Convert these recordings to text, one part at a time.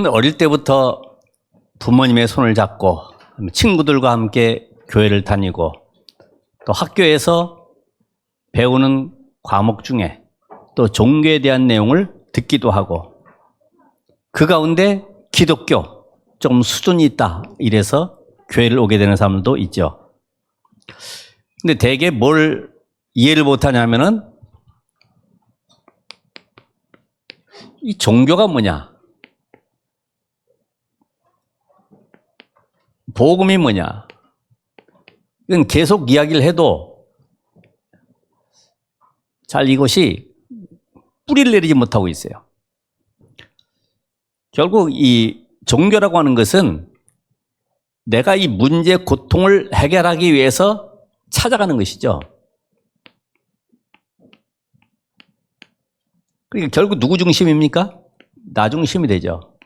저는 어릴 때부터 부모님의 손을 잡고 친구들과 함께 교회를 다니고 또 학교에서 배우는 과목 중에 또 종교에 대한 내용을 듣기도 하고 그 가운데 기독교 좀 수준이 있다 이래서 교회를 오게 되는 사람도 있죠. 근데 대개 뭘 이해를 못하냐면은 이 종교가 뭐냐, 복음이 뭐냐, 이건 계속 이야기를 해도 잘 이것이 뿌리를 내리지 못하고 있어요. 결국 이 종교라고 하는 것은 내가 이 문제, 고통을 해결하기 위해서 찾아가는 것이죠. 그러니까 결국 누구 중심입니까? 나 중심이 되죠.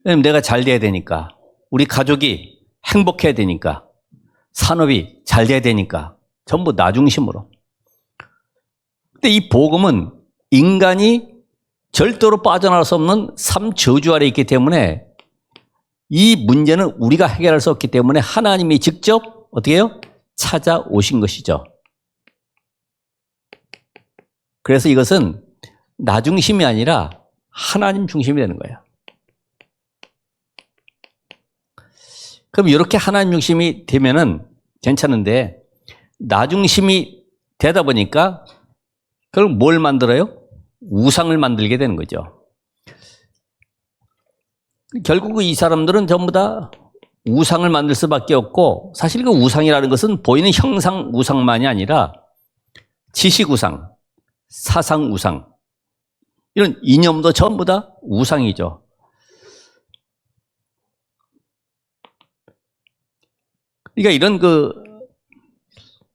왜냐면 내가 잘 돼야 되니까, 우리 가족이 행복해야 되니까, 산업이 잘 돼야 되니까, 전부 나 중심으로. 근데 이 복음은 인간이 절대로 빠져나갈 수 없는 삶 저주 아래 있기 때문에 이 문제는 우리가 해결할 수 없기 때문에 하나님이 직접 어떻게 해요? 찾아오신 것이죠. 그래서 이것은 나 중심이 아니라 하나님 중심이 되는 거예요. 그럼 이렇게 하나님 중심이 되면은 괜찮은데 나 중심이 되다 보니까 결국 뭘 만들어요? 우상을 만들게 되는 거죠. 결국 이 사람들은 전부 다 우상을 만들 수밖에 없고 사실 그 우상이라는 것은 보이는 형상 우상만이 아니라 지식 우상, 사상 우상, 이런 이념도 전부 다 우상이죠. 그러니까 이런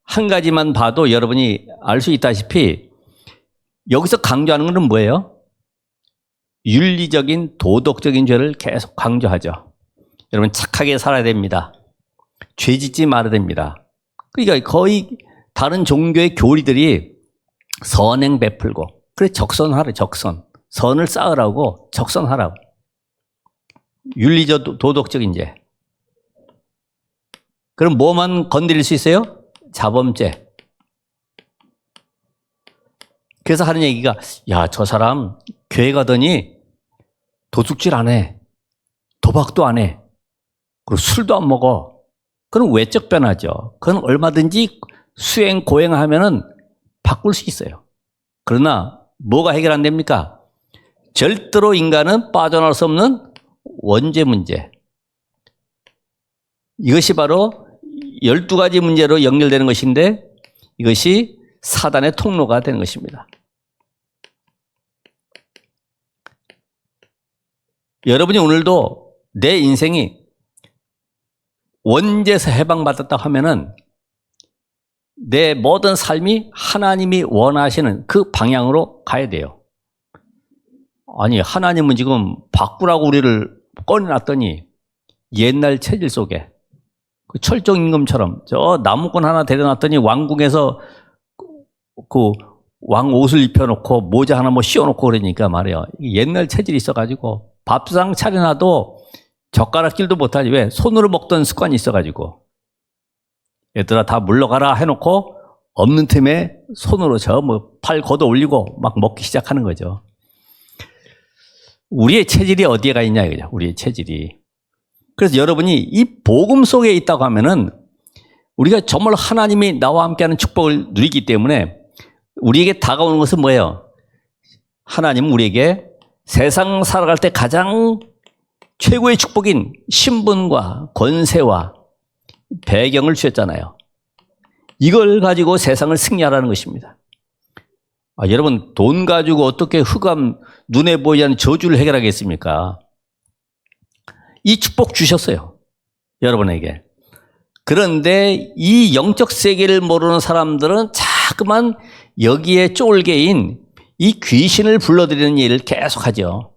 한 가지만 봐도 여러분이 알 수 있다시피 여기서 강조하는 것은 뭐예요? 윤리적인 도덕적인 죄를 계속 강조하죠. 여러분 착하게 살아야 됩니다. 죄 짓지 말아야 됩니다. 그러니까 거의 다른 종교의 교리들이 선행 베풀고 그래 적선하라, 적선. 선을 쌓으라고 적선하라고. 윤리적 도덕적인 죄. 그럼 뭐만 건드릴 수 있어요? 자범죄. 그래서 하는 얘기가 야, 저 사람 교회 가더니 도둑질 안 해. 도박도 안 해. 그리고 술도 안 먹어. 그건 외적 변화죠. 그건 얼마든지 수행, 고행하면은 바꿀 수 있어요. 그러나 뭐가 해결 안 됩니까? 절대로 인간은 빠져나올 수 없는 원죄 문제. 이것이 바로 12가지 문제로 연결되는 것인데 이것이 사단의 통로가 되는 것입니다. 여러분이 오늘도 내 인생이 원죄에서 해방받았다 하면은 내 모든 삶이 하나님이 원하시는 그 방향으로 가야 돼요. 아니, 하나님은 지금 바꾸라고 우리를 꺼내놨더니 옛날 체질 속에 그 철종 임금처럼 저 나무꾼 하나 데려놨더니 왕궁에서 그 왕 옷을 입혀놓고 모자 하나 뭐 씌워놓고 그러니까 말이에요. 옛날 체질이 있어가지고 밥상 차려놔도 젓가락질도 못하지. 왜? 손으로 먹던 습관이 있어가지고. 얘들아 다 물러가라 해놓고 없는 틈에 손으로 저 뭐 팔 걷어 올리고 막 먹기 시작하는 거죠. 우리의 체질이 어디에 가 있냐 이거죠. 우리의 체질이. 그래서 여러분이 이 복음 속에 있다고 하면은 우리가 정말 하나님이 나와 함께하는 축복을 누리기 때문에 우리에게 다가오는 것은 뭐예요? 하나님은 우리에게 세상 살아갈 때 가장 최고의 축복인 신분과 권세와 배경을 주셨잖아요. 이걸 가지고 세상을 승리하라는 것입니다. 여러분 돈 가지고 어떻게 흑암 눈에 보이지 않는 저주를 해결하겠습니까? 이 축복 주셨어요. 여러분에게. 그런데 이 영적 세계를 모르는 사람들은 자꾸만 여기에 쫄개인 이 귀신을 불러들이는 일을 계속하죠.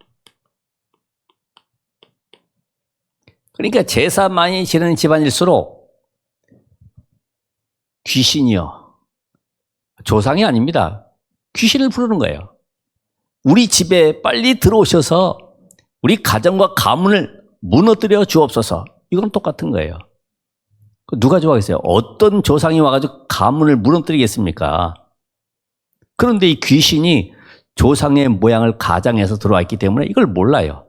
그러니까 제사 많이 지내는 집안일수록 귀신이요. 조상이 아닙니다. 귀신을 부르는 거예요. 우리 집에 빨리 들어오셔서 우리 가정과 가문을 무너뜨려 주옵소서. 이건 똑같은 거예요. 누가 좋아하겠어요? 어떤 조상이 와가지고 가문을 무너뜨리겠습니까? 그런데 이 귀신이 조상의 모양을 가장해서 들어와 있기 때문에 이걸 몰라요.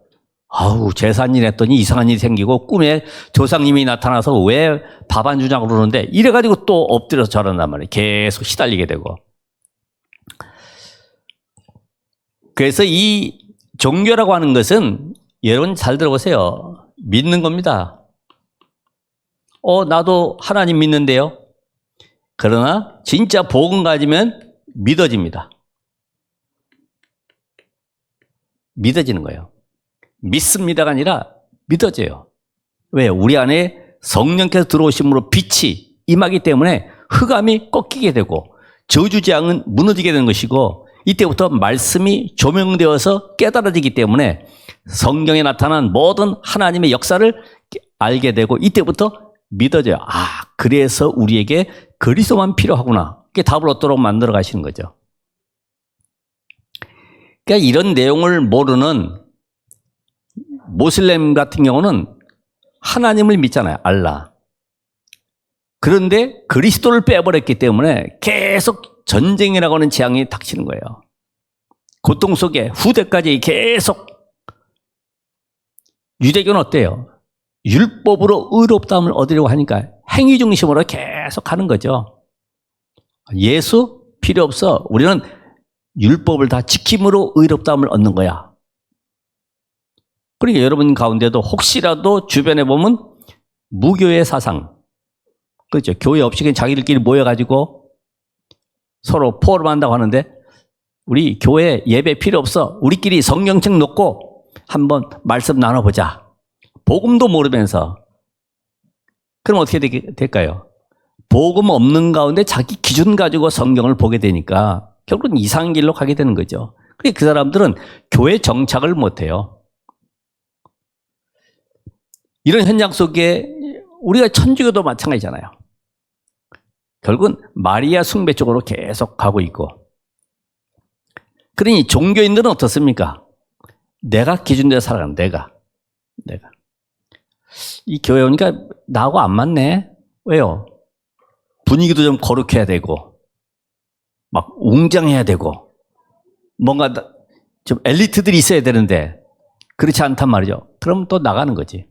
아우, 제사일 했더니 이상한 일이 생기고 꿈에 조상님이 나타나서 왜 밥 안 주냐고 그러는데 이래가지고 또 엎드려서 저런단 말이에요. 계속 시달리게 되고. 그래서 이 종교라고 하는 것은 여러분 잘 들어보세요. 믿는 겁니다. 나도 하나님 믿는데요. 그러나 진짜 복음 가지면 믿어집니다. 믿어지는 거예요. 믿습니다가 아니라 믿어져요. 왜? 우리 안에 성령께서 들어오심으로 빛이 임하기 때문에 흑암이 꺾이게 되고 저주재앙은 무너지게 되는 것이고 이때부터 말씀이 조명되어서 깨달아지기 때문에 성경에 나타난 모든 하나님의 역사를 알게 되고 이때부터 믿어져요. 그래서 우리에게 그리스도만 필요하구나. 그게 답을 얻도록 만들어 가시는 거죠. 그러니까 이런 내용을 모르는 모슬렘 같은 경우는 하나님을 믿잖아요. 알라. 그런데 그리스도를 빼버렸기 때문에 계속 전쟁이라고 하는 재앙이 닥치는 거예요. 고통 속에 후대까지 계속. 유대교는 어때요? 율법으로 의롭다함을 얻으려고 하니까 행위 중심으로 계속 가는 거죠. 예수 필요 없어. 우리는 율법을 다 지킴으로 의롭다함을 얻는 거야. 그러니까 여러분 가운데도 혹시라도 주변에 보면 무교의 사상, 그렇죠? 교회 없이 그냥 자기들끼리 모여가지고 서로 포럼한다고 하는데 우리 교회 예배 필요 없어. 우리끼리 성경책 놓고 한번 말씀 나눠보자. 복음도 모르면서. 그럼 어떻게 될까요? 복음 없는 가운데 자기 기준 가지고 성경을 보게 되니까 결국은 이상한 길로 가게 되는 거죠. 그러니까 그 사람들은 교회 정착을 못해요. 이런 현장 속에 우리가 천주교도 마찬가지잖아요. 결국은 마리아 숭배 쪽으로 계속 가고 있고. 그러니 종교인들은 어떻습니까? 내가 기준대로 살아가는 내가. 이 교회 오니까 나하고 안 맞네. 왜요? 분위기도 좀 거룩해야 되고 막 웅장해야 되고 뭔가 좀 엘리트들이 있어야 되는데 그렇지 않단 말이죠. 그럼 또 나가는 거지.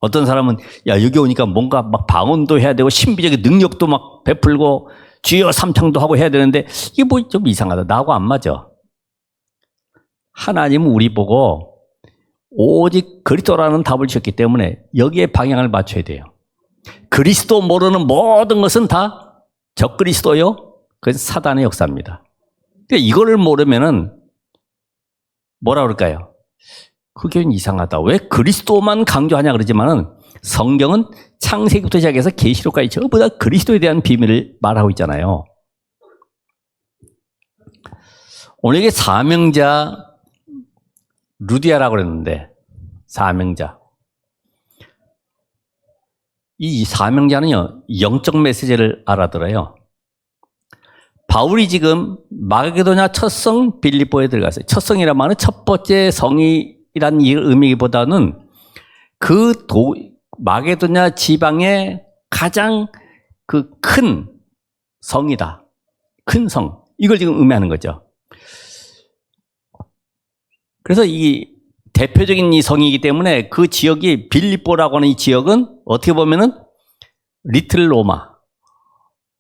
어떤 사람은 야 여기 오니까 뭔가 막 방언도 해야 되고 신비적인 능력도 막 베풀고 주여 삼창도 하고 해야 되는데 이게 뭐 좀 이상하다. 나하고 안 맞아. 하나님은 우리 보고 오직 그리스도라는 답을 주셨기 때문에 여기에 방향을 맞춰야 돼요. 그리스도 모르는 모든 것은 다 적그리스도요. 그것은 사단의 역사입니다. 그러니까 이거를 모르면은 뭐라 그럴까요? 그게 이상하다. 왜 그리스도만 강조하냐 그러지만은 성경은 창세기부터 시작해서 계시록까지 전부 다 그리스도에 대한 비밀을 말하고 있잖아요. 오늘 이게 사명자 루디아라고 그랬는데 사명자. 이 사명자는요. 영적 메시지를 알아들어요. 바울이 지금 마게도냐 첫성 빌립보에 들어갔어요. 첫성이란 말은 첫 번째 성이란 의미보다는 마게도냐 지방의 가장 그 큰 성이다. 큰 성. 이걸 지금 의미하는 거죠. 그래서 이 대표적인 이 성이기 때문에 그 지역이 빌립보라고 하는 이 지역은 어떻게 보면은 리틀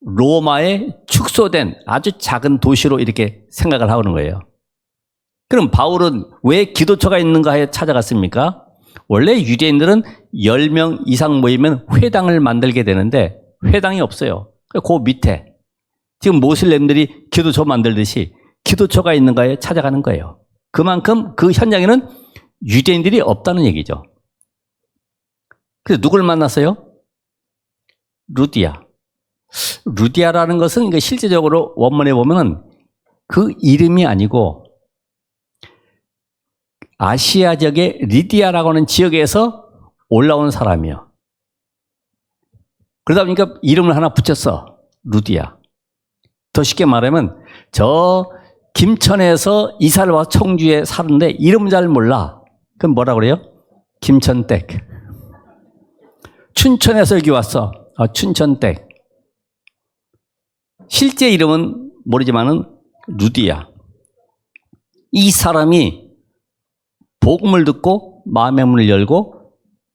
로마의 축소된 아주 작은 도시로 이렇게 생각을 하는 거예요. 그럼 바울은 왜 기도처가 있는가에 찾아갔습니까? 원래 유대인들은 10명 이상 모이면 회당을 만들게 되는데 회당이 없어요. 그 밑에 지금 모슬렘들이 기도처 만들듯이 기도처가 있는가에 찾아가는 거예요. 그만큼 그 현장에는 유대인들이 없다는 얘기죠. 그래서 누굴 만났어요? 루디아라는 것은 실제적으로 원문에 보면은 그 이름이 아니고 아시아 지역의 리디아라고 하는 지역에서 올라온 사람이요. 그러다 보니까 이름을 하나 붙였어. 루디아. 더 쉽게 말하면 저 김천에서 이사를 와서 청주에 사는데 이름 잘 몰라. 그럼 뭐라 그래요? 김천댁. 춘천에서 여기 왔어. 춘천댁. 실제 이름은 모르지만은 루디야. 이 사람이 복음을 듣고 마음의 문을 열고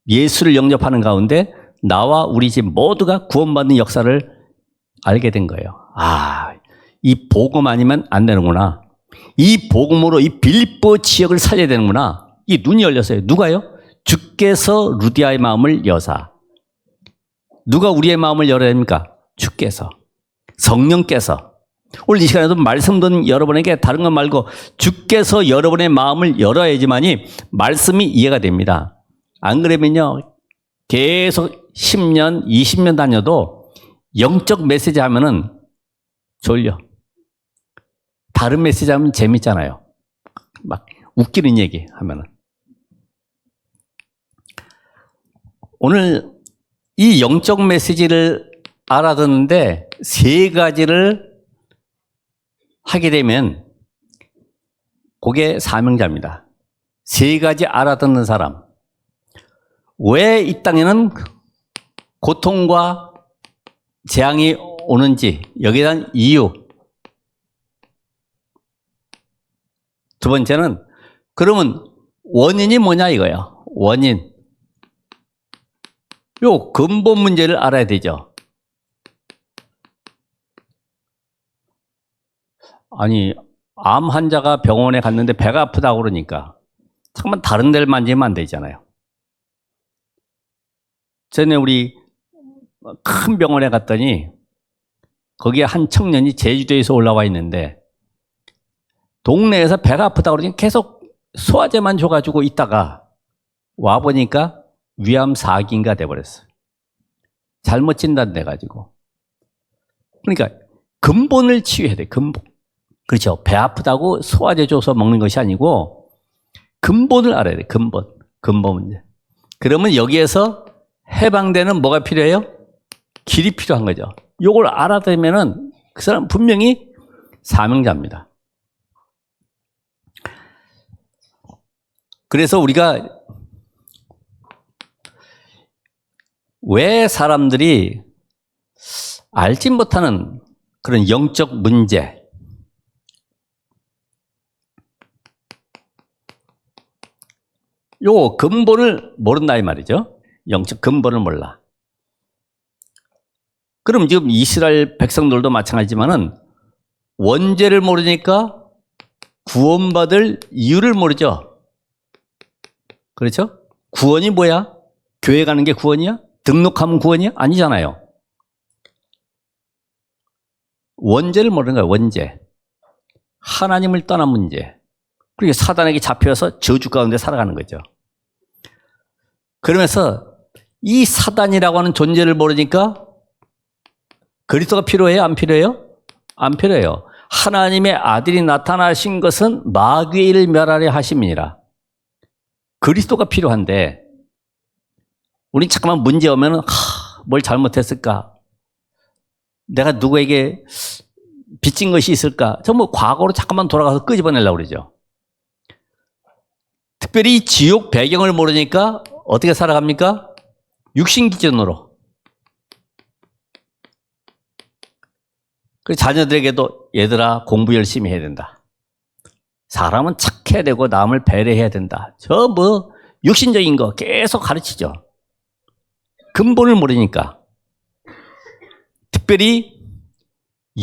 예수를 영접하는 가운데 나와 우리 집 모두가 구원받는 역사를 알게 된 거예요. 이 복음 아니면 안 되는구나. 이 복음으로 이 빌립보 지역을 살려야 되는구나. 이 눈이 열렸어요. 누가요? 주께서 루디아의 마음을 여사. 누가 우리의 마음을 열어야 됩니까? 주께서. 성령께서. 오늘 이 시간에도 말씀 듣는 여러분에게 다른 것 말고 주께서 여러분의 마음을 열어야지만이 말씀이 이해가 됩니다. 안 그러면요, 계속 10년, 20년 다녀도 영적 메시지 하면은 졸려. 다른 메시지 하면 재밌잖아요. 막 웃기는 얘기 하면은. 오늘 이 영적 메시지를 알아듣는데 세 가지를 하게 되면 그게 사명자입니다. 세 가지 알아듣는 사람. 왜 이 땅에는 고통과 재앙이 오는지, 여기에 대한 이유. 두 번째는 그러면 원인이 뭐냐 이거예요. 원인. 요 근본 문제를 알아야 되죠. 아니, 암 환자가 병원에 갔는데 배가 아프다고 그러니까 잠깐만 다른 데를 만지면 안 되잖아요. 전에 우리 큰 병원에 갔더니 거기에 한 청년이 제주도에서 올라와 있는데 동네에서 배가 아프다고 그러니 계속 소화제만 줘가지고 있다가 와보니까 위암 4기인가 돼버렸어요. 잘못 진단돼가지고. 그러니까 근본을 치유해야 돼. 근본. 그렇죠. 배 아프다고 소화제 줘서 먹는 것이 아니고 근본을 알아야 돼. 근본. 근본 문제. 그러면 여기에서 해방되는 뭐가 필요해요? 길이 필요한 거죠. 이걸 알아들면은 그 사람 분명히 사명자입니다. 그래서 우리가 왜 사람들이 알지 못하는 그런 영적 문제, 요 근본을 모른다 이 말이죠. 영적 근본을 몰라. 그럼 지금 이스라엘 백성들도 마찬가지지만은 원죄를 모르니까 구원받을 이유를 모르죠. 그렇죠? 구원이 뭐야? 교회 가는 게 구원이야? 등록하면 구원이야? 아니잖아요. 원죄를 모르는 거야, 원죄. 하나님을 떠난 문제. 그리고 사단에게 잡혀서 저주 가운데 살아가는 거죠. 그러면서 이 사단이라고 하는 존재를 모르니까 그리스도가 필요해요? 안 필요해요? 안 필요해요. 하나님의 아들이 나타나신 것은 마귀의 일을 멸하려 하심이니라. 그리스도가 필요한데 우리 잠깐만 문제 오면은 뭘 잘못했을까? 내가 누구에게 빚진 것이 있을까? 전부 과거로 잠깐만 돌아가서 끄집어내려고 그러죠. 특별히 지옥 배경을 모르니까 어떻게 살아갑니까? 육신 기준으로. 그 자녀들에게도 얘들아 공부 열심히 해야 된다. 사람은 착해야 되고 남을 배려해야 된다. 저 뭐 육신적인 거 계속 가르치죠. 근본을 모르니까. 특별히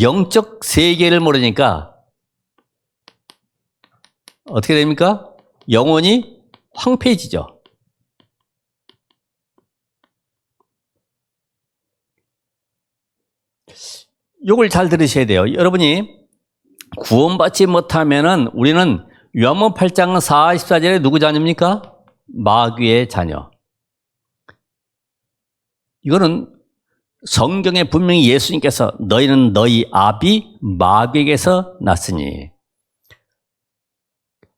영적 세계를 모르니까 어떻게 됩니까? 영혼이 황폐해지죠. 이걸 잘 들으셔야 돼요. 여러분이 구원받지 못하면은 우리는 요한복음 8장 44절에 누구 자녀입니까? 마귀의 자녀. 이거는 성경에 분명히 예수님께서 너희는 너희 아비 마귀에게서 났으니,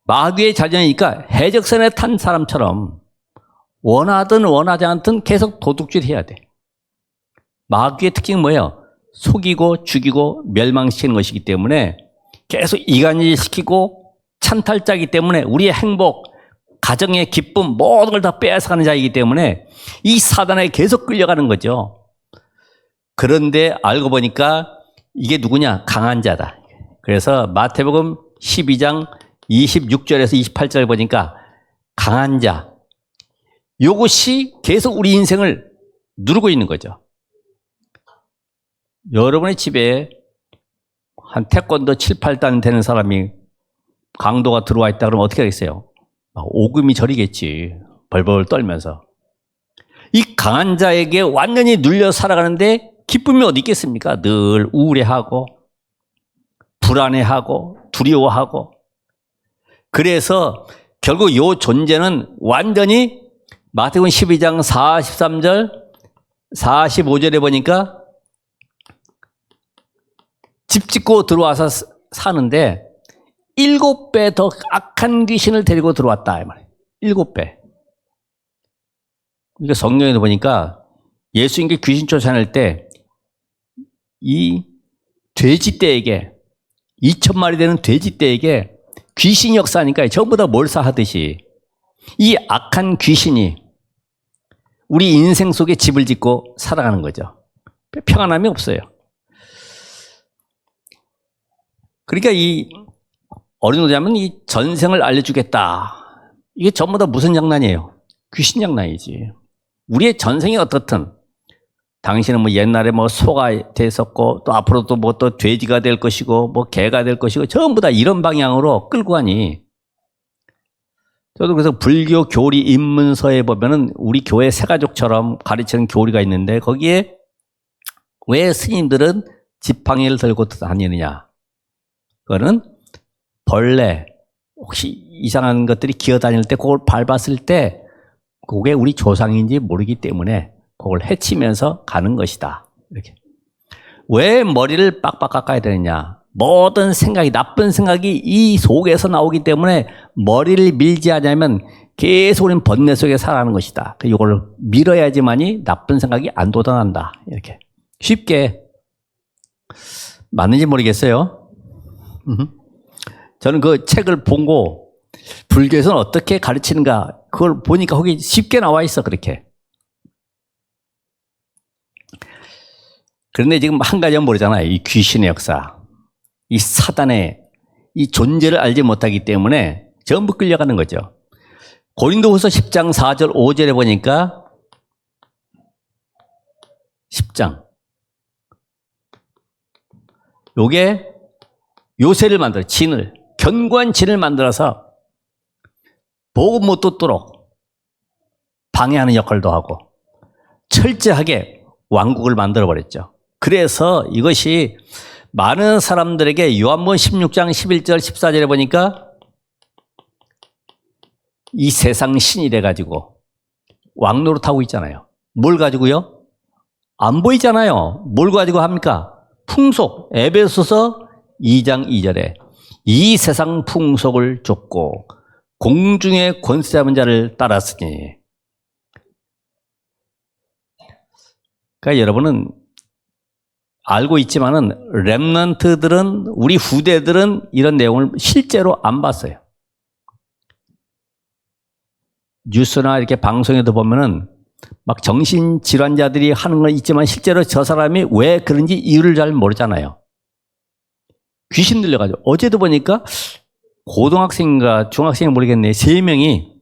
마귀의 자녀니까 해적선에 탄 사람처럼 원하든 원하지 않든 계속 도둑질 해야 돼. 마귀의 특징은 뭐예요? 속이고 죽이고 멸망시키는 것이기 때문에 계속 이간질 시키고 찬탈자이기 때문에 우리의 행복, 가정의 기쁨 모든 걸 다 빼앗아가는 자이기 때문에 이 사단에 계속 끌려가는 거죠. 그런데 알고 보니까 이게 누구냐? 강한 자다. 그래서 마태복음 12장 26절에서 28절 보니까 강한 자, 이것이 계속 우리 인생을 누르고 있는 거죠. 여러분의 집에 한 태권도 7, 8단 되는 사람이 강도가 들어와 있다 그러면 어떻게 하겠어요? 오금이 저리겠지. 벌벌 떨면서. 이 강한 자에게 완전히 눌려 살아가는데 기쁨이 어디 있겠습니까? 늘 우울해하고 불안해하고 두려워하고. 그래서 결국 이 존재는 완전히 마태복음 12장 43절 45절에 보니까 집 짓고 들어와서 사는데 7배 더 악한 귀신을 데리고 들어왔다 이 말이에요. 7배. 그러니까 성경에도 보니까 예수님께 귀신 쫓아낼 때 이 돼지떼에게 2,000마리 되는 돼지떼에게 귀신이 역사하니까 전부 다 몰사하듯이 이 악한 귀신이 우리 인생 속에 집을 짓고 살아가는 거죠. 평안함이 없어요. 그러니까 이 어린오자면 이 전생을 알려주겠다. 이게 전부 다 무슨 장난이에요? 귀신 장난이지. 우리의 전생이 어떻든 당신은 뭐 옛날에 뭐 소가 됐었고 또 앞으로도 뭐 또 돼지가 될 것이고 뭐 개가 될 것이고 전부 다 이런 방향으로 끌고 가니. 저도 그래서 불교 교리 입문서에 보면은 우리 교회 새가족처럼 가르치는 교리가 있는데 거기에 왜 스님들은 지팡이를 들고 다니느냐. 그거는 벌레, 혹시 이상한 것들이 기어다닐 때 그걸 밟았을 때 그게 우리 조상인지 모르기 때문에 그걸 해치면서 가는 것이다. 이렇게. 왜 머리를 빡빡 깎아야 되느냐? 모든 생각이, 나쁜 생각이 이 속에서 나오기 때문에 머리를 밀지 않으면 계속 우리는 번뇌 속에 살아가는 것이다. 이걸 밀어야지만이 나쁜 생각이 안 돋아난다. 이렇게. 쉽게. 맞는지 모르겠어요. 저는 그 책을 보고 불교에서는 어떻게 가르치는가 그걸 보니까 거기 쉽게 나와 있어. 그렇게. 그런데 지금 한 가지는 모르잖아요. 이 귀신의 역사. 이 사단의 이 존재를 알지 못하기 때문에 전부 끌려가는 거죠. 고린도후서 10장 4절 5절에 보니까 10장. 요게 요새를 만들어 진을 견고한 진을 만들어서 복음 못 듣도록 방해하는 역할도 하고 철저하게 왕국을 만들어 버렸죠. 그래서 이것이 많은 사람들에게 요한복음 16장 11절 14절에 보니까 이 세상 신이 돼가지고 왕노릇하고 있잖아요. 뭘 가지고요? 안 보이잖아요. 뭘 가지고 합니까? 풍속. 에베소서 2장 2절에 이 세상 풍속을 쫓고 공중의 권세 잡은 자를 따랐으니. 그러니까 여러분은 알고 있지만은 렘넌트들은 우리 후대들은 이런 내용을 실제로 안 봤어요. 뉴스나 이렇게 방송에도 보면은 막 정신질환자들이 하는 건 있지만 실제로 저 사람이 왜 그런지 이유를 잘 모르잖아요. 귀신 들려가지고. 어제도 보니까 고등학생인가 중학생인가 모르겠네. 3명이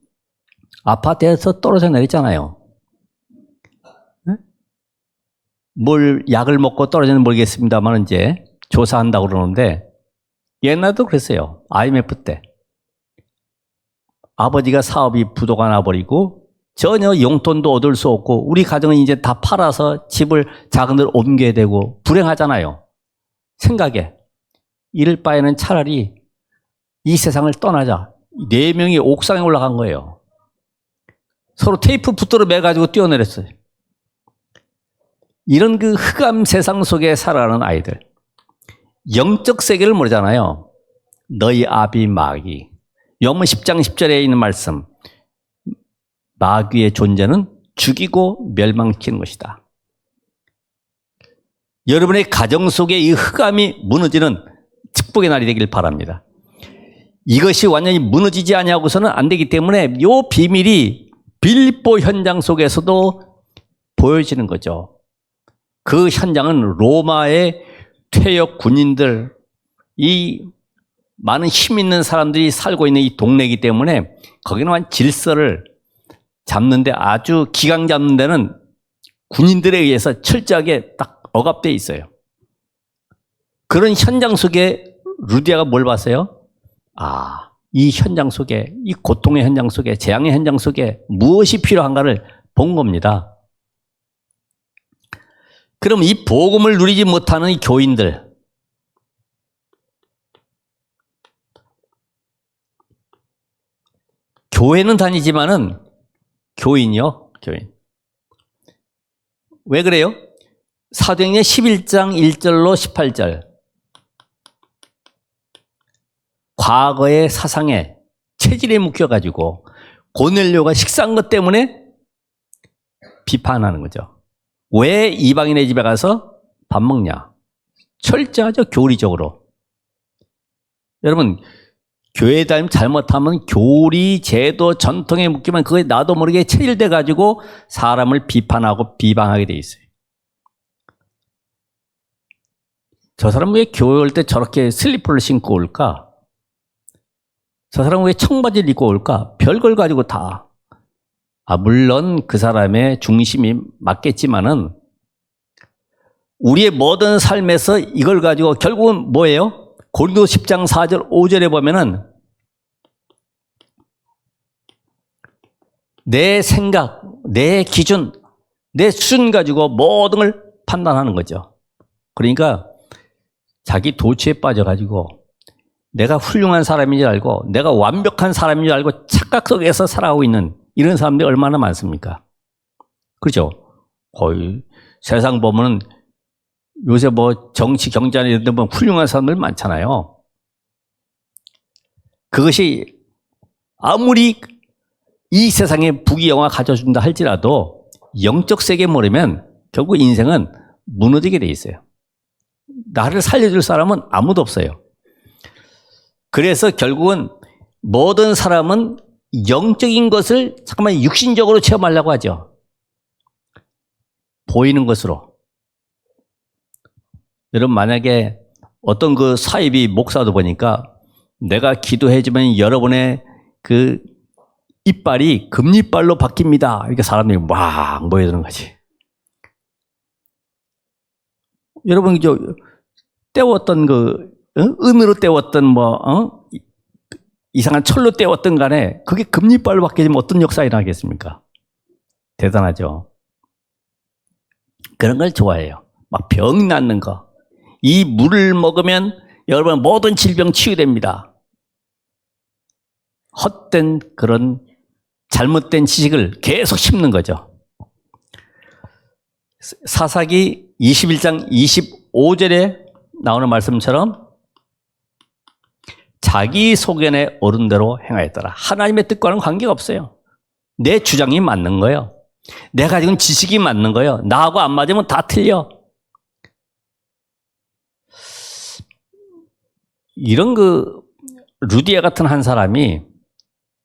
아파트에서 떨어져 내렸잖아요. 뭘 약을 먹고 떨어지는 모르겠습니다만 이제 조사한다고 그러는데 옛날도 그랬어요. IMF 때. 아버지가 사업이 부도가 나버리고 전혀 용돈도 얻을 수 없고 우리 가정은 이제 다 팔아서 집을 작은 데로 옮겨야 되고 불행하잖아요. 생각에. 이럴 바에는 차라리 이 세상을 떠나자. 4명이 옥상에 올라간 거예요. 서로 테이프 붙들어 매가지고 뛰어내렸어요. 이런 그 흑암 세상 속에 살아가는 아이들. 영적 세계를 모르잖아요. 너희 아비 마귀. 요한복음 10장 10절에 있는 말씀. 마귀의 존재는 죽이고 멸망시키는 것이다. 여러분의 가정 속에 이 흑암이 무너지는 축복의 날이 되길 바랍니다. 이것이 완전히 무너지지 아니하고서는 안 되기 때문에 이 비밀이 빌립보 현장 속에서도 보여지는 거죠. 그 현장은 로마의 퇴역 군인들, 이 많은 힘 있는 사람들이 살고 있는 이 동네이기 때문에 거기는 한 질서를 잡는데 아주 기강 잡는 데는 군인들에 의해서 철저하게 딱 억압되어 있어요. 그런 현장 속에 루디아가 뭘 봤어요? 아, 이 현장 속에, 이 고통의 현장 속에, 재앙의 현장 속에 무엇이 필요한가를 본 겁니다. 그럼 이 복음을 누리지 못하는 이 교인들, 교회는 다니지만은 교인이요, 교인. 왜 그래요? 사도행전 11장 1절로 18절. 과거의 사상에 체질에 묶여가지고 고넬료가 식사한 것 때문에 비판하는 거죠. 왜 이방인의 집에 가서 밥 먹냐? 철저하죠, 교리적으로. 여러분, 교회 다니면 잘못하면 교리, 제도, 전통에 묶이면 그게 나도 모르게 체질돼가지고 사람을 비판하고 비방하게 돼 있어요. 저 사람은 왜 교회 올 때 저렇게 슬리퍼를 신고 올까? 저 사람은 왜 청바지를 입고 올까? 별걸 가지고 다. 물론 그 사람의 중심이 맞겠지만은 우리의 모든 삶에서 이걸 가지고 결국은 뭐예요? 고린도 10장 4절 5절에 보면은 내 생각, 내 기준, 내 수준 가지고 모든 걸 판단하는 거죠. 그러니까 자기 도취에 빠져가지고 내가 훌륭한 사람인 줄 알고 내가 완벽한 사람인 줄 알고 착각 속에서 살아가고 있는 이런 사람들이 얼마나 많습니까? 그렇죠? 거의 세상 보면은 요새 뭐 정치, 경제나 이런 데 보면 훌륭한 사람들 많잖아요. 그것이 아무리 이 세상에 부귀영화 가져준다 할지라도 영적 세계에 모르면 결국 인생은 무너지게 돼 있어요. 나를 살려줄 사람은 아무도 없어요. 그래서 결국은 모든 사람은 영적인 것을 잠깐만 육신적으로 체험하려고 하죠. 보이는 것으로. 여러분, 만약에 어떤 그 사이비 목사도 보니까 내가 기도해주면 여러분의 그 이빨이 금리빨로 바뀝니다. 이렇게 사람들이 막 모여드는 거지. 여러분, 때웠던 은으로 때웠던 이상한 철로 때웠던 간에 그게 금리빨로 바뀌면 어떤 역사가 일어나겠습니까? 대단하죠. 그런 걸 좋아해요. 막 병 낫는 거. 이 물을 먹으면 여러분 모든 질병 치유됩니다. 헛된 그런 잘못된 지식을 계속 심는 거죠. 사사기 21장 25절에 나오는 말씀처럼 자기 소견에 오른 대로 행하였더라. 하나님의 뜻과는 관계가 없어요. 내 주장이 맞는 거예요. 내가 가지고 있는 지식이 맞는 거예요. 나하고 안 맞으면 다 틀려. 이런 루디아 같은 한 사람이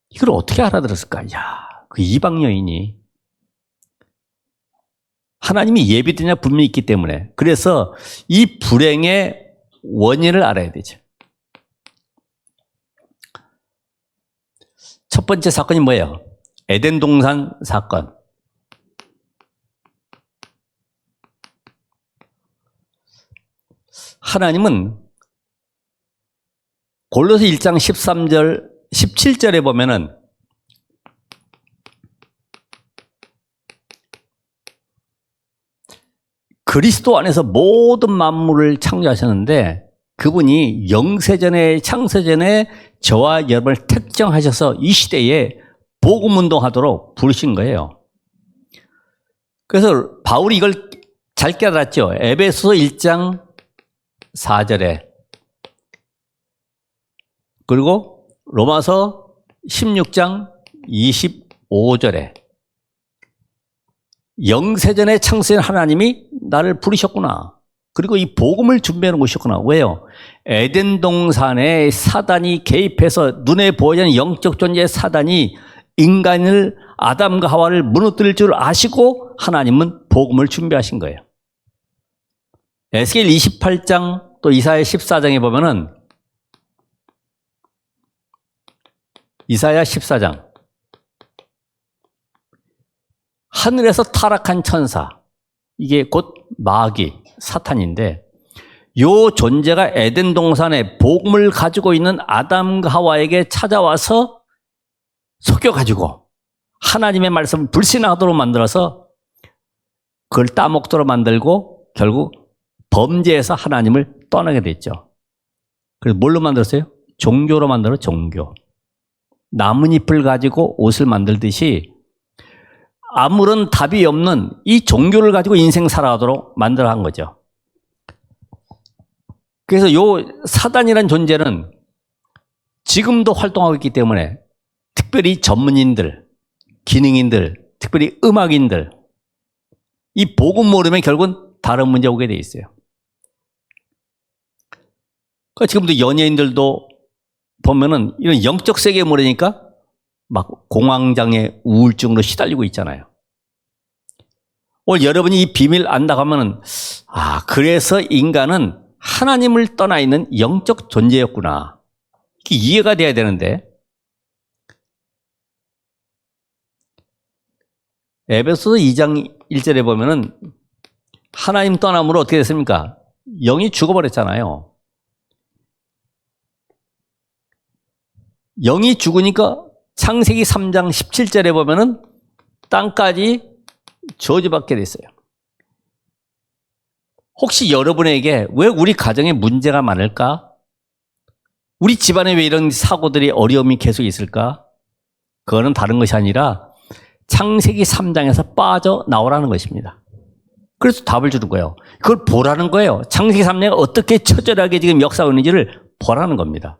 이걸 어떻게 알아들었을까? 야, 그 이방 여인이 하나님이 예비되냐 분명히 있기 때문에. 그래서 이 불행의 원인을 알아야 되죠. 첫 번째 사건이 뭐예요? 에덴 동산 사건. 하나님은 골로새 1장 13절, 17절에 보면은 그리스도 안에서 모든 만물을 창조하셨는데 그분이 영세전에 창세전에 저와 여러분을 택정하셔서 이 시대에 복음운동하도록 부르신 거예요. 그래서 바울이 이걸 잘 깨달았죠. 에베소서 1장 4절에 그리고 로마서 16장 25절에 영세전에 창세한 하나님이 나를 부르셨구나. 그리고 이 복음을 준비하는 것이구나. 왜요? 에덴 동산에 사단이 개입해서 눈에 보이지 않는 영적 존재의 사단이 인간을, 아담과 하와를 무너뜨릴 줄 아시고 하나님은 복음을 준비하신 거예요. 에스겔 28장 또 이사야 14장에 보면은 이사야 14장 하늘에서 타락한 천사, 이게 곧 마귀, 사탄인데 요 존재가 에덴 동산에 복음을 가지고 있는 아담과 하와에게 찾아와서 속여가지고 하나님의 말씀을 불신하도록 만들어서 그걸 따먹도록 만들고 결국 범죄해서 하나님을 떠나게 됐죠. 그래서 뭘로 만들었어요? 종교로 만들어, 종교. 나뭇잎을 가지고 옷을 만들듯이 아무런 답이 없는 이 종교를 가지고 인생 살아가도록 만들어 한 거죠. 그래서 요 사단이라는 존재는 지금도 활동하고 있기 때문에 특별히 전문인들, 기능인들, 특별히 음악인들, 이 복음 모르면 결국은 다른 문제 오게 돼 있어요. 그러니까 지금도 연예인들도 보면은 이런 영적 세계에 모르니까 막 공황장애, 우울증으로 시달리고 있잖아요. 오늘 여러분이 이 비밀 안다고 하면은, 그래서 인간은 하나님을 떠나 있는 영적 존재였구나. 이게 이해가 돼야 되는데, 에베소서 2장 1절에 보면은 하나님 떠남으로 어떻게 됐습니까? 영이 죽어버렸잖아요. 영이 죽으니까 창세기 3장 17절에 보면은 땅까지 저주받게 됐어요. 혹시 여러분에게 왜 우리 가정에 문제가 많을까? 우리 집안에 왜 이런 사고들이, 어려움이 계속 있을까? 그거는 다른 것이 아니라 창세기 3장에서 빠져나오라는 것입니다. 그래서 답을 주는 거예요. 그걸 보라는 거예요. 창세기 3장에 어떻게 처절하게 지금 역사하고 있는지를 보라는 겁니다.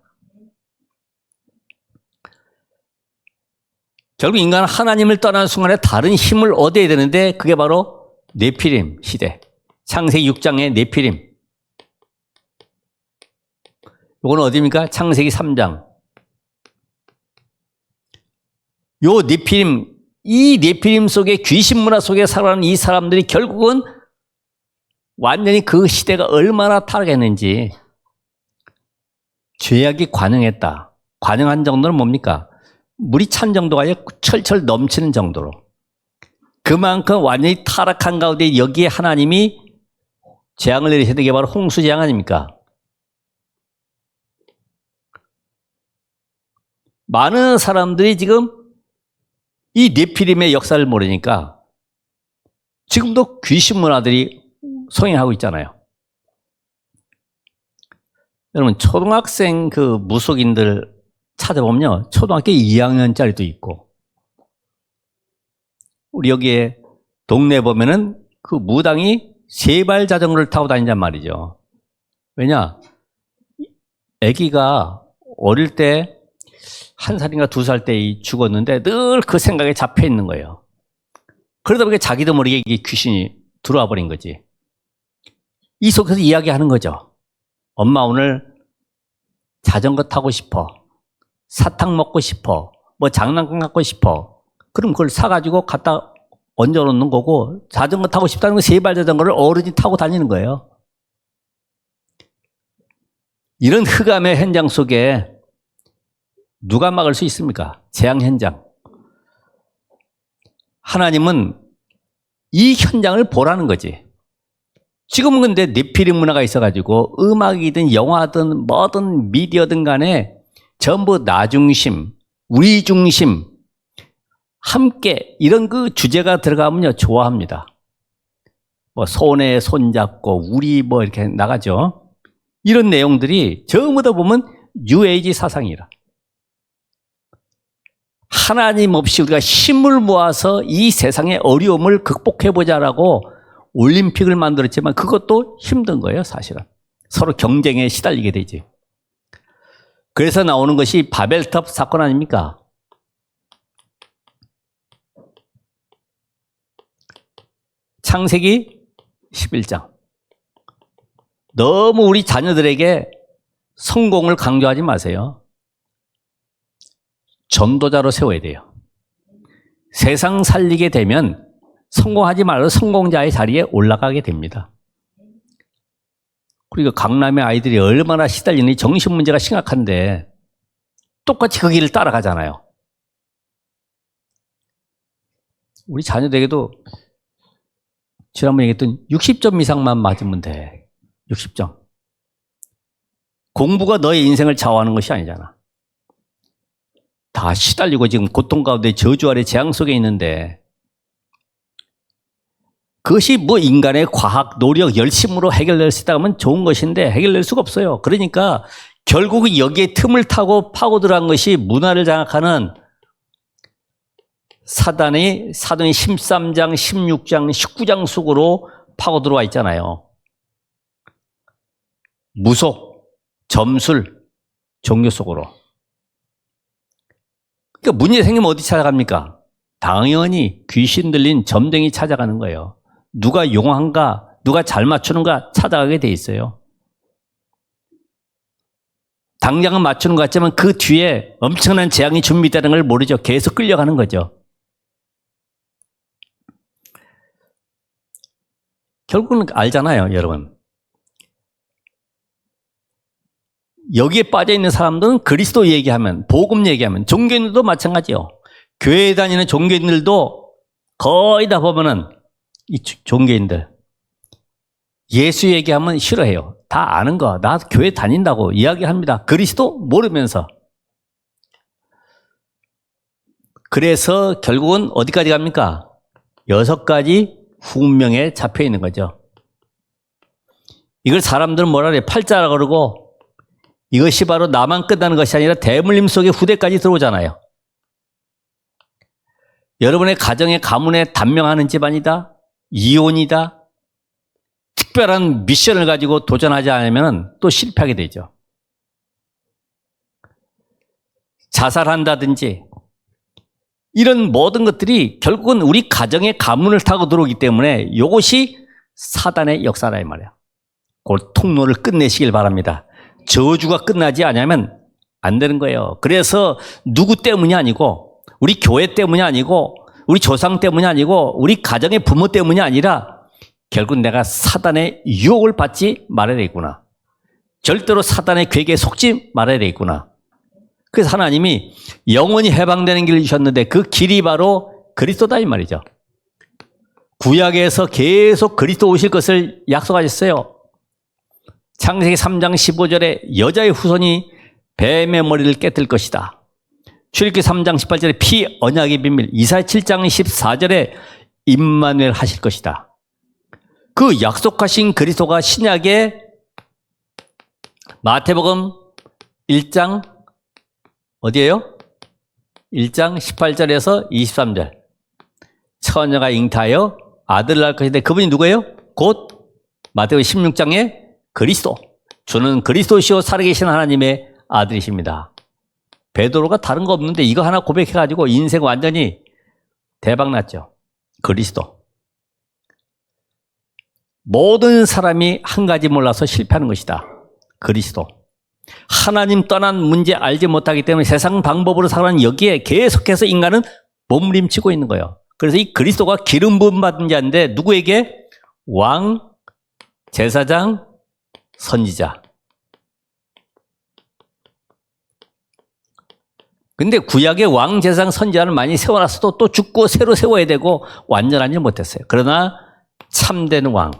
결국 인간은 하나님을 떠나는 순간에 다른 힘을 얻어야 되는데 그게 바로 네피림 시대. 창세기 6장의 네피림. 이건 어디입니까? 창세기 3장. 요 네피림, 이 네피림 속에 귀신 문화 속에 살아가는 이 사람들이 결국은 완전히 그 시대가 얼마나 타락했는지 죄악이 관영했다. 관영한 정도는 뭡니까? 물이 찬 정도가 아니라 철철 넘치는 정도로. 그만큼 완전히 타락한 가운데 여기에 하나님이 재앙을 내리셨던 게 바로 홍수재앙 아닙니까? 많은 사람들이 지금 이 네피림의 역사를 모르니까 지금도 귀신 문화들이 성행하고 있잖아요. 여러분, 초등학생 그 무속인들 찾아보면요, 초등학교 2학년짜리도 있고, 우리 여기에 동네 보면은 그 무당이 세발 자전거를 타고 다닌단 말이죠. 왜냐? 아기가 어릴 때 1살인가 2살 때 죽었는데 늘 그 생각에 잡혀 있는 거예요. 그러다 보니까 자기도 모르게 이게 귀신이 들어와 버린 거지. 이 속에서 이야기하는 거죠. 엄마 오늘 자전거 타고 싶어. 사탕 먹고 싶어. 뭐 장난감 갖고 싶어. 그럼 그걸 사가지고 갖다 얹어놓는 거고, 자전거 타고 싶다는 건 세발 자전거를 어른이 타고 다니는 거예요. 이런 흑암의 현장 속에 누가 막을 수 있습니까? 재앙 현장. 하나님은 이 현장을 보라는 거지. 지금은 근데 네피림 문화가 있어가지고 음악이든 영화든 뭐든 미디어든 간에 전부 나 중심, 우리 중심, 함께 이런 그 주제가 들어가면요 좋아합니다. 뭐 손에 손잡고 우리 뭐 이렇게 나가죠. 이런 내용들이 전부 다 보면 뉴에이지 사상이라. 하나님 없이 우리가 힘을 모아서 이 세상의 어려움을 극복해보자라고 올림픽을 만들었지만 그것도 힘든 거예요, 사실은. 서로 경쟁에 시달리게 되지. 그래서 나오는 것이 바벨탑 사건 아닙니까? 창세기 11장. 너무 우리 자녀들에게 성공을 강조하지 마세요. 전도자로 세워야 돼요. 세상 살리게 되면 성공하지 말고 성공자의 자리에 올라가게 됩니다. 그리고 강남의 아이들이 얼마나 시달리니 정신 문제가 심각한데 똑같이 그 길을 따라가잖아요. 우리 자녀들에게도 지난번에 얘기했던 60점 이상만 맞으면 돼. 60점. 공부가 너의 인생을 좌우하는 것이 아니잖아. 다 시달리고 지금 고통 가운데 저주 아래 재앙 속에 있는데 그것이 뭐 인간의 과학, 노력, 열심으로 해결될 수 있다 하면 좋은 것인데 해결될 수가 없어요. 그러니까 결국은 여기에 틈을 타고 파고 들어간 것이 문화를 장악하는 사단이 13장, 16장, 19장 속으로 파고 들어와 있잖아요. 무속, 점술, 종교 속으로. 그러니까 문제 생기면 어디 찾아갑니까? 당연히 귀신 들린 점쟁이 찾아가는 거예요. 누가 용한가, 누가 잘 맞추는가 찾아가게 돼 있어요. 당장은 맞추는 것 같지만 그 뒤에 엄청난 재앙이 준비되는 걸 모르죠. 계속 끌려가는 거죠. 결국은 알잖아요, 여러분. 여기에 빠져있는 사람들은 그리스도 얘기하면, 복음 얘기하면, 종교인들도 마찬가지요. 교회 다니는 종교인들도 거의 다 보면은 이 종교인들 예수 얘기하면 싫어해요. 다 아는 거, 나 교회 다닌다고 이야기합니다. 그리스도 모르면서. 그래서 결국은 어디까지 갑니까? 6가지 훈명에 잡혀 있는 거죠. 이걸 사람들은 뭐라 그래요? 팔자라 그러고 이것이 바로 나만 끝나는 것이 아니라 대물림 속에 후대까지 들어오잖아요. 여러분의 가정의 가문에 단명하는 집안이다. 이혼이다. 특별한 미션을 가지고 도전하지 않으면 또 실패하게 되죠. 자살한다든지 이런 모든 것들이 결국은 우리 가정의 가문을 타고 들어오기 때문에 이것이 사단의 역사라 이 말이에요. 그 통로를 끝내시길 바랍니다. 저주가 끝나지 않으면 안 되는 거예요. 그래서 누구 때문이 아니고 우리 교회 때문이 아니고 우리 조상 때문이 아니고 우리 가정의 부모 때문이 아니라 결국 내가 사단의 유혹을 받지 말아야 되겠구나. 절대로 사단의 괴계에 속지 말아야 되겠구나. 그래서 하나님이 영원히 해방되는 길을 주셨는데 그 길이 바로 그리스도다 이 말이죠. 구약에서 계속 그리스도 오실 것을 약속하셨어요. 창세기 3장 15절에 여자의 후손이 뱀의 머리를 깨뜨릴 것이다. 출애굽기 3장 18절에 피 언약의 비밀, 이사야 7장 14절에 임마누엘 하실 것이다. 그 약속하신 그리스도가 신약의 마태복음 1장 어디예요? 1장 18절에서 23절. 처녀가 잉타하여 아들을 낳을 것인데 그분이 누구예요? 곧 마태복음 16장의 그리스도. 주는 그리스도시요 살아계신 하나님의 아들이십니다. 베드로가 다른 거 없는데 이거 하나 고백해가지고 인생 완전히 대박 났죠. 그리스도. 모든 사람이 한 가지 몰라서 실패하는 것이다. 그리스도. 하나님 떠난 문제 알지 못하기 때문에 세상 방법으로 살아가는 여기에 계속해서 인간은 몸부림치고 있는 거예요. 그래서 이 그리스도가 기름 부음 받은 자인데 누구에게? 왕, 제사장, 선지자. 근데 구약의 왕, 제사장, 선지자는 많이 세워놨어도 또 죽고 새로 세워야 되고 완전하지 못했어요. 그러나 참된 왕,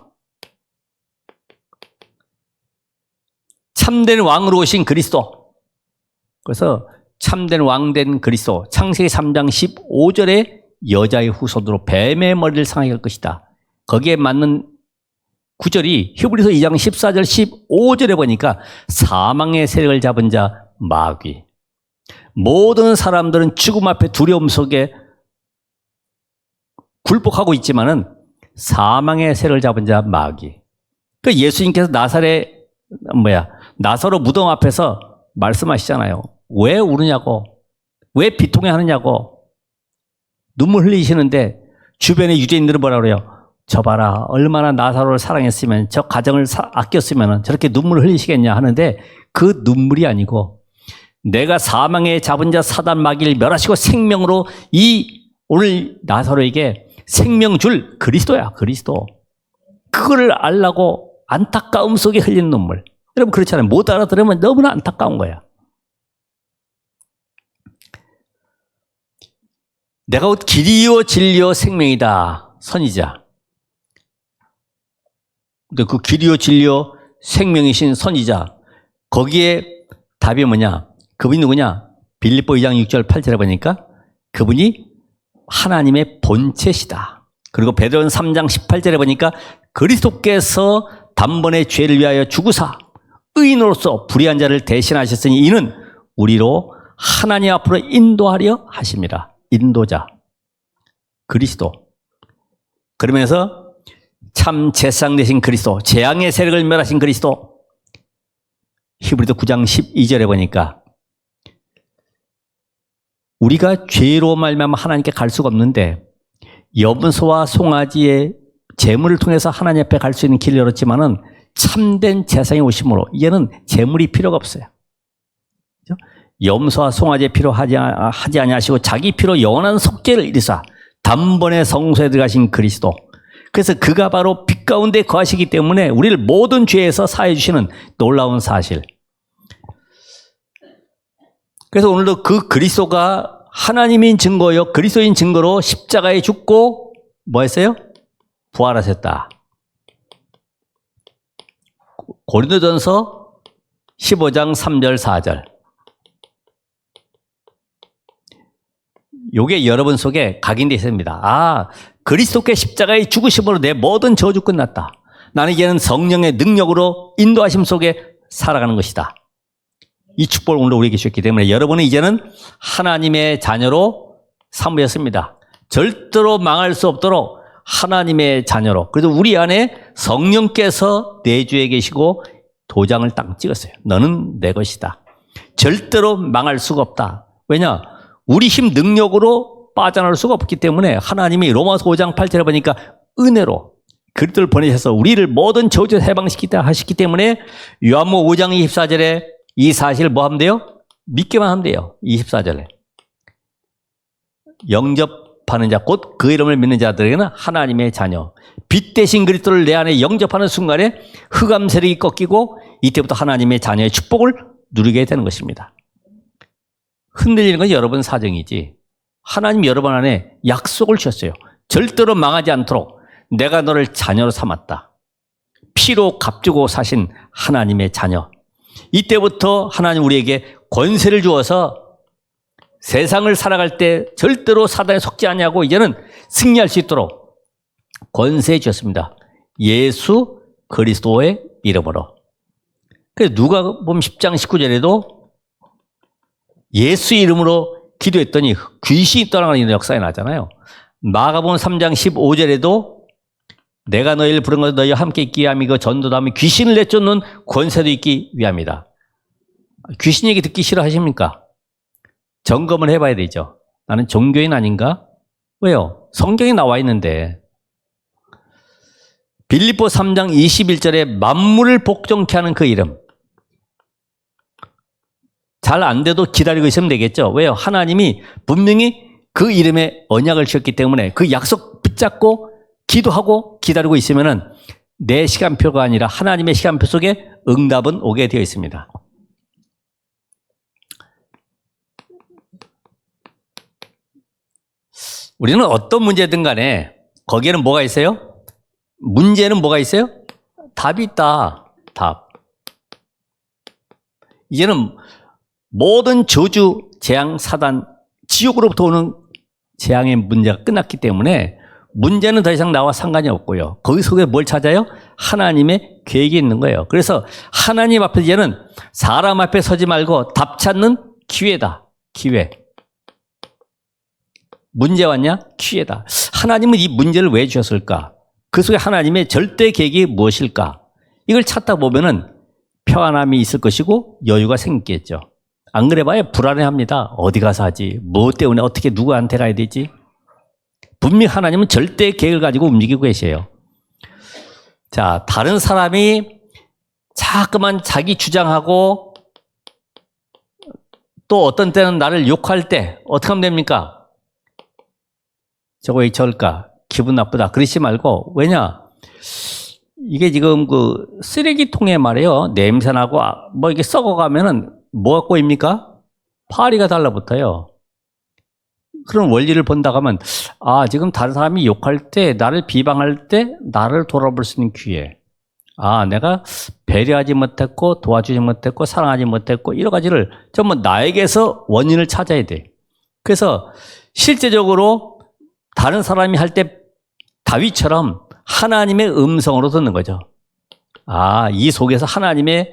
참된 왕으로 오신 그리스도. 그래서 참된 왕된 그리스도. 창세기 3장 15절에 여자의 후손으로 뱀의 머리를 상하게 할 것이다. 거기에 맞는 구절이 히브리서 2장 14절 15절에 보니까 사망의 세력을 잡은 자 마귀. 모든 사람들은 죽음 앞에 두려움 속에 굴복하고 있지만은 사망의 세력을 잡은 자 마귀. 그 예수님께서 나사로 무덤 앞에서 말씀하시잖아요. 왜 우느냐고, 왜 비통해 하느냐고, 눈물 흘리시는데 주변의 유대인들은 뭐라 그래요? 저 봐라, 얼마나 나사로를 사랑했으면, 저 가정을 아꼈으면 저렇게 눈물을 흘리시겠냐 하는데 그 눈물이 아니고 내가 사망의 잡은 자 사단 마귀를 멸하시고 생명으로 이 오늘 나사로에게 생명 줄 그리스도야, 그리스도. 그거를 알라고 안타까움 속에 흘리는 눈물. 여러분 그렇잖아요. 못 알아들으면 너무나 안타까운 거야. 내가 곧 길이요 진리요 생명이다. 선이자. 근데 그 길이요 진리요 생명이신 선이자. 거기에 답이 뭐냐? 그분이 누구냐? 빌립보 2장 6절 8절에 보니까 그분이 하나님의 본체시다. 그리고 베드로는 3장 18절에 보니까 그리스도께서 단번에 죄를 위하여 죽으사 의인으로서 불의한 자를 대신하셨으니 이는 우리로 하나님 앞으로 인도하려 하십니다. 인도자, 그리스도. 그러면서 참 제상 되신 그리스도, 재앙의 세력을 멸하신 그리스도. 히브리서 9장 12절에 보니까 우리가 죄로 말미암아 하나님께 갈 수가 없는데 염소와 송아지의 제물을 통해서 하나님 앞에 갈 수 있는 길을 열었지만은 참된 제사장이 오심으로 이제는 제물이 필요가 없어요. 그렇죠? 염소와 송아지의 피로 하지 아니하시고 자기 피로 영원한 속죄를 이루사 단번에 성소에 들어가신 그리스도. 그래서 그가 바로 빛 가운데 거하시기 때문에 우리를 모든 죄에서 사해 주시는 놀라운 사실. 그래서 오늘도 그 그리스도가 하나님인 증거요, 그리스도인 증거로 십자가에 죽고 뭐 했어요? 부활하셨다. 고린도전서 15장 3절 4절. 요게 여러분 속에 각인되어 있습니다. 아, 그리스도께 십자가의 죽으심으로 내 모든 저주 끝났다. 나는 이제는 성령의 능력으로 인도하심 속에 살아가는 것이다. 이 축복을 오늘 우리에게 주셨기 때문에 여러분은 이제는 하나님의 자녀로 삼으셨습니다. 절대로 망할 수 없도록 하나님의 자녀로. 그래서 우리 안에 성령께서 내주에 계시고 도장을 딱 찍었어요. 너는 내 것이다. 절대로 망할 수가 없다. 왜냐? 우리 힘 능력으로 빠져나올 수가 없기 때문에 하나님이 로마서 5장 8절에 보니까 은혜로 그리스도를 보내셔서 우리를 모든 저주에서 해방시키다 하시기 때문에 요한복음 5장 24절에 이 사실을 뭐 하면 돼요? 믿기만 하면 돼요. 24절에. 영접하는 자, 곧 그 이름을 믿는 자들에게는 하나님의 자녀. 빛 대신 그리스도를 내 안에 영접하는 순간에 흑암 세력이 꺾이고 이때부터 하나님의 자녀의 축복을 누리게 되는 것입니다. 흔들리는 건 여러분 사정이지. 하나님 여러분 안에 약속을 주셨어요. 절대로 망하지 않도록 내가 너를 자녀로 삼았다. 피로 값주고 사신 하나님의 자녀. 이때부터 하나님 우리에게 권세를 주어서 세상을 살아갈 때 절대로 사단에 속지 않냐고 이제는 승리할 수 있도록 권세 주셨습니다. 예수 그리스도의 이름으로. 그래서 누가복음 10장 19절에도 예수 이름으로 기도했더니 귀신이 떠나가는 역사가 나잖아요. 마가복음 3장 15절에도 내가 너희를 부른 것은 너희와 함께 있기 위함이고 그 전도도 하며 귀신을 내쫓는 권세도 있기 위함이다. 귀신 얘기 듣기 싫어하십니까? 점검을 해봐야 되죠. 나는 종교인 아닌가? 왜요? 성경에 나와 있는데. 빌립보 3장 21절에 만물을 복종케 하는 그 이름. 잘 안 돼도 기다리고 있으면 되겠죠. 왜요? 하나님이 분명히 그 이름에 언약을 주셨기 때문에 그 약속 붙잡고 기도하고 기다리고 있으면은 내 시간표가 아니라 하나님의 시간표 속에 응답은 오게 되어 있습니다. 우리는 어떤 문제든 간에 거기에는 뭐가 있어요? 문제는 뭐가 있어요? 답이 있다. 답. 이제는 모든 저주, 재앙, 사단, 지옥으로부터 오는 재앙의 문제가 끝났기 때문에 문제는 더 이상 나와 상관이 없고요. 거기 속에 뭘 찾아요? 하나님의 계획이 있는 거예요. 그래서 하나님 앞에 이제는 사람 앞에 서지 말고 답 찾는 기회다. 기회. 문제 왔냐? 기회다. 하나님은 이 문제를 왜 주셨을까? 그 속에 하나님의 절대 계획이 무엇일까? 이걸 찾다 보면은 평안함이 있을 것이고 여유가 생기겠죠. 안 그래 봐야 불안해합니다. 어디 가서 하지? 뭐 때문에 어떻게 누구한테 가야 되지? 분명히 하나님은 절대 계획을 가지고 움직이고 계세요. 자, 다른 사람이 자꾸만 자기 주장하고 또 어떤 때는 나를 욕할 때 어떻게 하면 됩니까? 저거 왜 저럴까? 기분 나쁘다. 그러지 말고, 왜냐? 이게 지금 그 쓰레기통에 말이에요. 냄새나고 뭐 이게 썩어가면은 뭐가 꼬입니까? 파리가 달라붙어요. 그런 원리를 본다고 하면, 아, 지금 다른 사람이 욕할 때, 나를 비방할 때, 나를 돌아볼 수 있는 기회. 아, 내가 배려하지 못했고, 도와주지 못했고, 사랑하지 못했고, 여러 가지를 전부 나에게서 원인을 찾아야 돼. 그래서 실제적으로 다른 사람이 할 때 다윗처럼 하나님의 음성으로 듣는 거죠. 아, 이 속에서 하나님의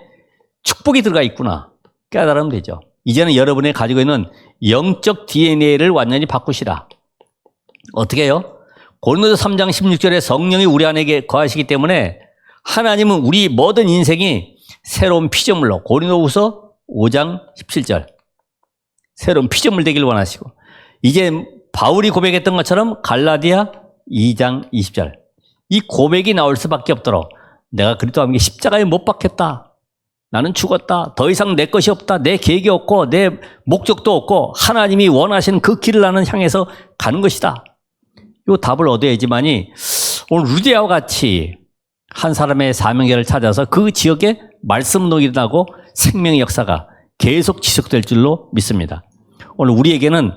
축복이 들어가 있구나. 깨달으면 되죠. 이제는 여러분이 가지고 있는 영적 DNA를 완전히 바꾸시라. 어떻게 해요? 고린도서 3장 16절에 성령이 우리 안에 거하시기 때문에 하나님은 우리 모든 인생이 새로운 피조물로, 고린도후서 5장 17절, 새로운 피조물 되길 원하시고, 이제 바울이 고백했던 것처럼 갈라디아 2장 20절, 이 고백이 나올 수밖에 없도록 내가 그리스도와 함께 십자가에 못 박혔다. 나는 죽었다. 더 이상 내 것이 없다. 내 계획이 없고 내 목적도 없고 하나님이 원하시는 그 길을 나는 향해서 가는 것이다. 이 답을 얻어야지만이 오늘 루디아와 같이 한 사람의 사명계를 찾아서 그 지역에 말씀운동이 일어나고 생명의 역사가 계속 지속될 줄로 믿습니다. 오늘 우리에게는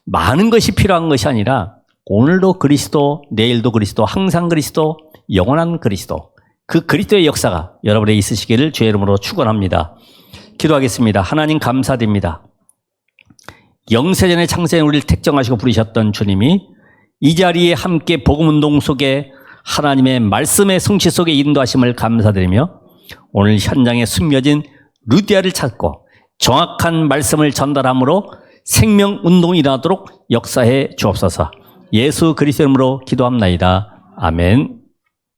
많은 것이 필요한 것이 아니라 오늘도 그리스도, 내일도 그리스도, 항상 그리스도, 영원한 그리스도, 그 그리스도의 역사가 여러분에 있으시기를 주의 이름으로 축원합니다. 기도하겠습니다. 하나님 감사드립니다. 영세전의 창세에 우리를 택정하시고 부르셨던 주님이 이 자리에 함께 복음운동 속에 하나님의 말씀의 성취 속에 인도하심을 감사드리며 오늘 현장에 숨겨진 루디아를 찾고 정확한 말씀을 전달함으로 생명운동이 일어나도록 역사해 주옵소서. 예수 그리스도 이름으로 기도합나이다. 아멘.